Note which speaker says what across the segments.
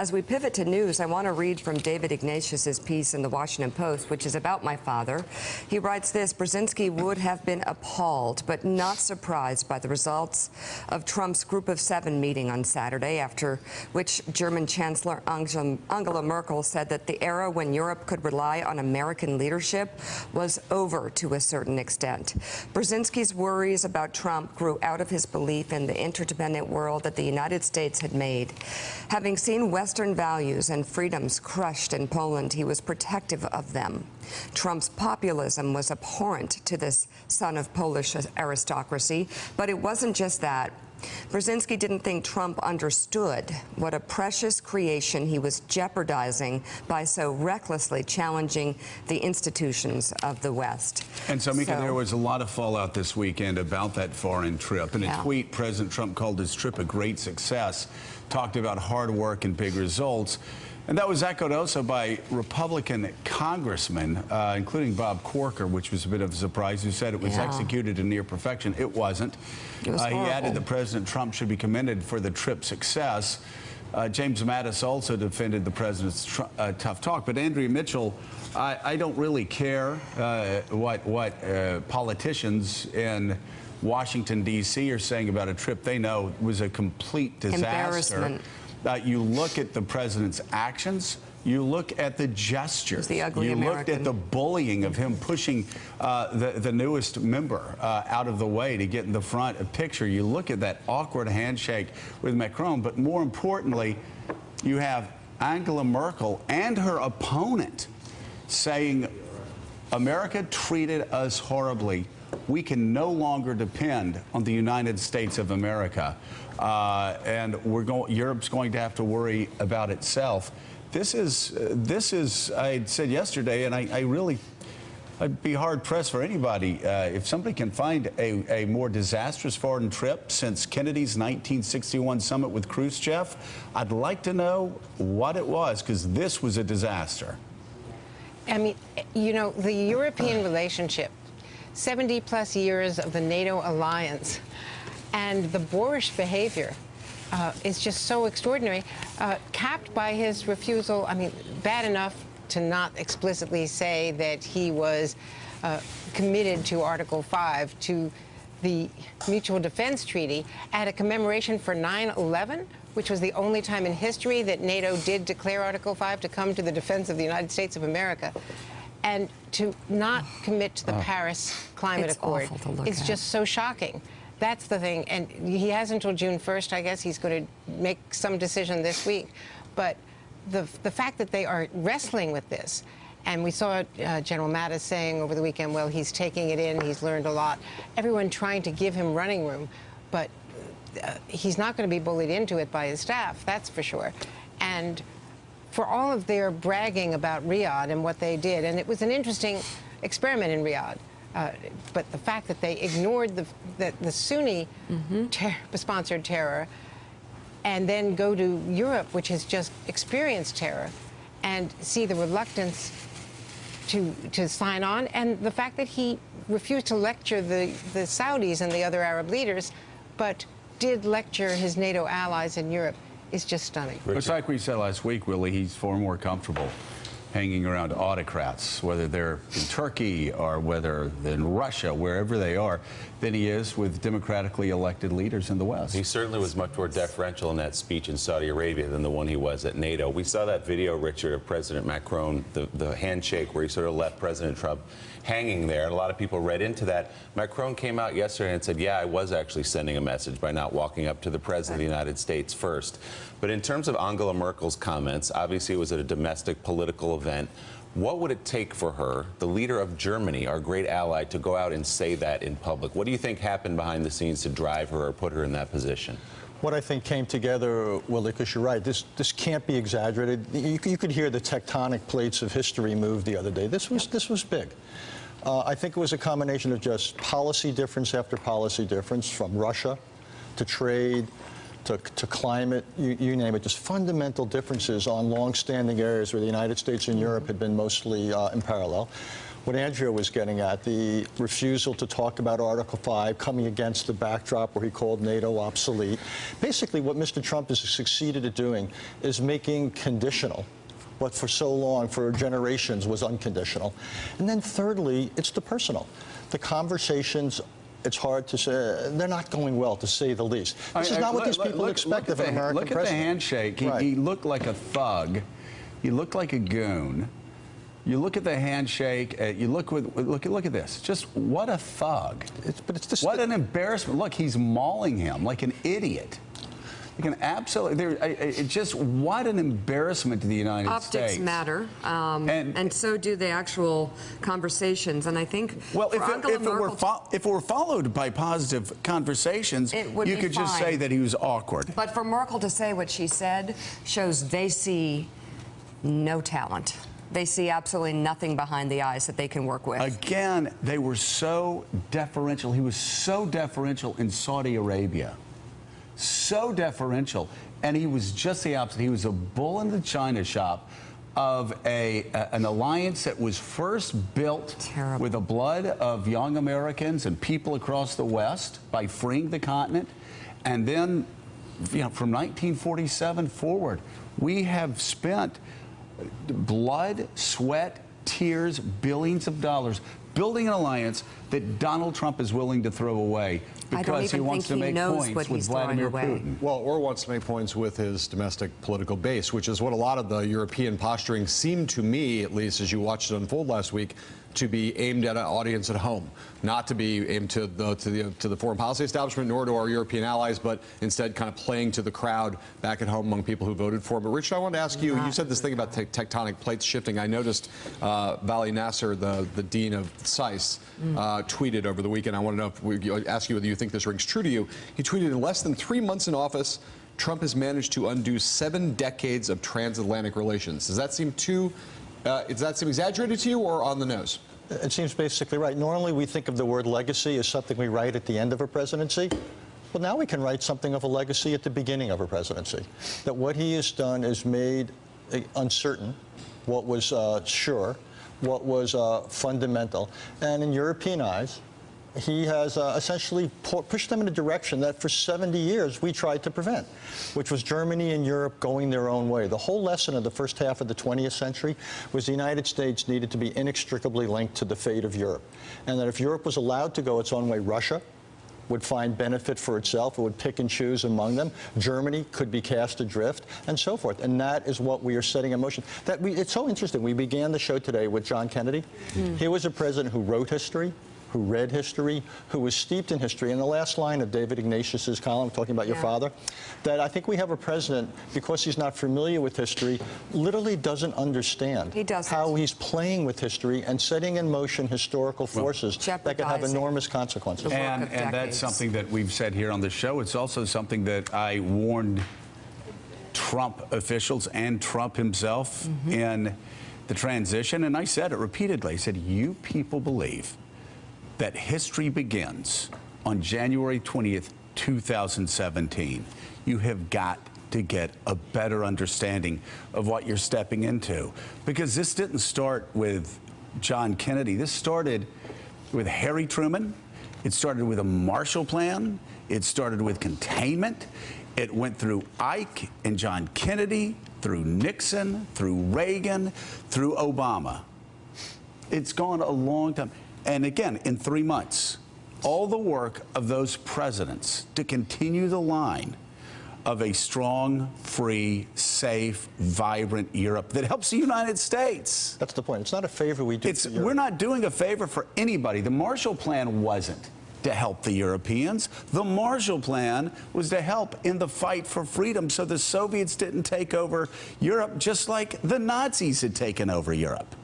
Speaker 1: As we pivot to news, I want to read from David Ignatius's piece in the Washington Post, which is about my father. He writes this: Brzezinski would have been appalled, but not surprised by the results of Trump's Group of Seven meeting on Saturday, after which German Chancellor Angela Merkel said that the era when Europe could rely on American leadership was over to a certain extent. Brzezinski's worries about Trump grew out of his belief in the interdependent world that the United States had made. Having seen Western values and freedoms crushed in Poland, he was protective of them. Trump's populism was abhorrent to this son of Polish aristocracy, but it wasn't just that. Brzezinski didn't think Trump understood what a precious creation he was jeopardizing by so recklessly challenging the institutions of the West.
Speaker 2: And so, Mika, there was a lot of fallout this weekend about that foreign trip. In a tweet, President Trump called his trip a great success, talked about hard work and big results. And that was echoed also by Republican congressmen, including Bob Corker, which was a bit of a surprise, who said it was executed in near perfection. It wasn't.
Speaker 1: It was
Speaker 2: he added that President Trump should be commended for the trip's success. James Mattis also defended the president's tough talk. But Andrea Mitchell, I don't really care what politicians in Washington, D.C. are saying about a trip they know was a complete disaster.
Speaker 1: Embarrassment.
Speaker 2: You look at the president's actions, you look at the gestures,
Speaker 1: the ugly
Speaker 2: you
Speaker 1: American.
Speaker 2: looked at the bullying of him pushing the newest member out of the way to get in the front of picture. You look at that awkward handshake with Macron, but more importantly, you have Angela Merkel and her opponent saying, America treated us horribly. We can no longer depend on the United States of America. And Europe's going to have to worry about itself. This is, I said yesterday, and I'd be hard pressed for anybody if somebody can find a more disastrous foreign trip since Kennedy's 1961 summit with Khrushchev. I'd like to know what it was, because this was a disaster.
Speaker 3: I mean, you know, the European relationship, 70-plus years of the NATO alliance, and the boorish behavior is just so extraordinary, capped by his refusal. I mean, bad enough to not explicitly say that he was committed to Article 5, to the Mutual Defense Treaty, at a commemoration for 9/11, which was the only time in history that NATO did declare Article 5 to come to the defense of the United States of America. And to not commit to the Paris Climate Accord is just so shocking. That's the thing. And he has until June 1st, I guess. He's going to make some decision this week. But the fact that they are wrestling with this, and we saw General Mattis saying over the weekend, well, he's taking it in, he's learned a lot. Everyone trying to give him running room, but he's not going to be bullied into it by his staff, that's for sure. And for all of their bragging about Riyadh and what they did, and it was an interesting experiment in Riyadh, but the fact that they ignored the Sunni sponsored terror and then go to Europe, which has just experienced terror, and see the reluctance to sign on, and the fact that he refused to lecture the Saudis and the other Arab leaders, but did lecture his NATO allies in Europe, is just stunning.
Speaker 2: It's like we said last week, Willie, he's far more comfortable hanging around autocrats, whether they're in Turkey or whether they're in Russia, wherever they are, than he is with democratically elected leaders in the West.
Speaker 4: He certainly was much more deferential in that speech in Saudi Arabia than the one he was at NATO. We saw that video, Richard, of President Macron, the handshake where he sort of left President Trump hanging there. And a lot of people read into that. Macron came out yesterday and said, yeah, I was actually sending a message by not walking up to the President of the United States first. But in terms of Angela Merkel's comments, obviously it was at a domestic political event. What would it take for her, the leader of Germany, our great ally, to go out and say that in public? What do you think happened behind the scenes to drive her or put her in that position?
Speaker 5: What I think came together, Willie, because you're right, this can't be exaggerated. You could hear the tectonic plates of history move the other day. This was big. I think it was a combination of just policy difference after policy difference, from Russia to trade to climate, you name it, just fundamental differences on long-standing areas where the United States and Europe had been mostly in parallel. what Andrea was getting at, the refusal to talk about Article 5, coming against the backdrop where he called NATO obsolete. Basically, what Mr. Trump has succeeded at doing is making conditional what for so long, for generations, was unconditional. And then thirdly, it's the personal. The conversations, it's hard to say, they're not going well, to say the least. This is not what these people expect of an American president.
Speaker 2: Look at the handshake. He looked like a thug. He looked like a goon. You look at the handshake. You look at this. Just what a thug! What an embarrassment! Look, he's mauling him like an idiot. Like an absolute. Just what an embarrassment to the United States.
Speaker 1: Optics matter, and so do the actual conversations. And I think,
Speaker 2: well, if it were followed by positive conversations, you could just say that he was awkward.
Speaker 1: But for Merkel to say what she said shows they see no talent. They see absolutely nothing behind the eyes that they can work with.
Speaker 2: Again, they were so deferential. He was so deferential in Saudi Arabia. So deferential. And he was just the opposite. He was a bull in the china shop of an alliance that was first built with the blood of young Americans and people across the West by freeing the continent. And then, you know, from 1947 forward, we have spent blood, sweat, tears, billions of dollars building an alliance that Donald Trump is willing to throw away because he wants to make points with Vladimir Putin.
Speaker 6: Well, or wants to make points with his domestic political base, which is what a lot of the European posturing seemed to me, at least as you watched it unfold last week, to be aimed at an audience at home, not to be aimed to the foreign policy establishment, nor to our European allies, but instead kind of playing to the crowd back at home among people who voted for him. But Richard, I wanted to ask you, you said this thing about tectonic plates shifting. I noticed Vali Nasser, the dean of SAIS, tweeted over the weekend. I want to know if we ask you whether you think this rings true to you. He tweeted, in less than 3 months in office, Trump has managed to undo 7 decades of transatlantic relations. Does that seem does that seem exaggerated to you or on the nose?
Speaker 5: It seems basically right. Normally we think of the word legacy as something we write at the end of a presidency. Well, now we can write something of a legacy at the beginning of a presidency. That what he has done is made uncertain what was sure, what was fundamental. And in European eyes, he has essentially pushed them in a direction that for 70 years we tried to prevent, which was Germany and Europe going their own way. The whole lesson of the first half of the 20th century was the United States needed to be inextricably linked to the fate of Europe. And that if Europe was allowed to go its own way, Russia would find benefit for itself. It would pick and choose among them. Germany could be cast adrift, and so forth. And that is what we are setting in motion. It's so interesting. We began the show today with John Kennedy. He was a president who wrote history, who read history, who was steeped in history. And the last line of David Ignatius's column, talking about your father, that I think we have a president, because he's not familiar with history, literally doesn't understand how he's playing with history and setting in motion historical forces that could have enormous consequences.
Speaker 2: And that's something that we've said here on the show. It's also something that I warned Trump officials and Trump himself in the transition. And I said it repeatedly. I said, you people believe that history begins on January 20th, 2017. You have got to get a better understanding of what you're stepping into. Because this didn't start with John Kennedy. This started with Harry Truman. It started with a Marshall Plan. It started with containment. It went through Ike and John Kennedy, through Nixon, through Reagan, through Obama. It's gone a long time. And again, in 3 months, all the work of those presidents to continue the line of a strong, free, safe, vibrant Europe that helps the United States.
Speaker 5: That's the point. It's not a favor we do to Europe.
Speaker 2: We're not doing a favor for anybody. The Marshall Plan wasn't to help the Europeans. The Marshall Plan was to help in the fight for freedom so the Soviets didn't take over Europe just like the Nazis had taken over Europe.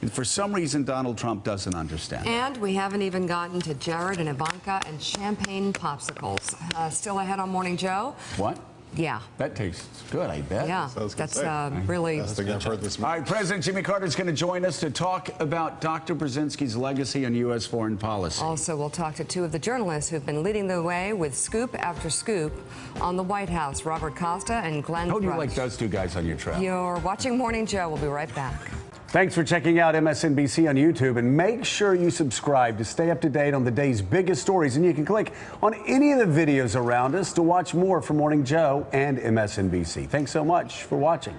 Speaker 2: And for some reason, Donald Trump doesn't understand.
Speaker 1: And we haven't even gotten to Jared and Ivanka and champagne popsicles. Still ahead on Morning Joe.
Speaker 2: What?
Speaker 1: Yeah.
Speaker 2: That tastes good, I bet.
Speaker 1: Yeah, that's really...
Speaker 6: Best thing I've heard this
Speaker 2: All right, President Jimmy Carter is going to join us to talk about Dr. Brzezinski's legacy on U.S. foreign policy.
Speaker 1: Also, we'll talk to 2 of the journalists who've been leading the way with scoop after scoop on the White House, Robert Costa and Glenn
Speaker 2: How do you
Speaker 1: Thrush.
Speaker 2: like those 2 guys on your trail?
Speaker 1: You're watching Morning Joe. We'll be right back.
Speaker 7: Thanks for checking out MSNBC on YouTube, and make sure you subscribe to stay up to date on the day's biggest stories. And you can click on any of the videos around us to watch more from Morning Joe and MSNBC. Thanks so much for watching.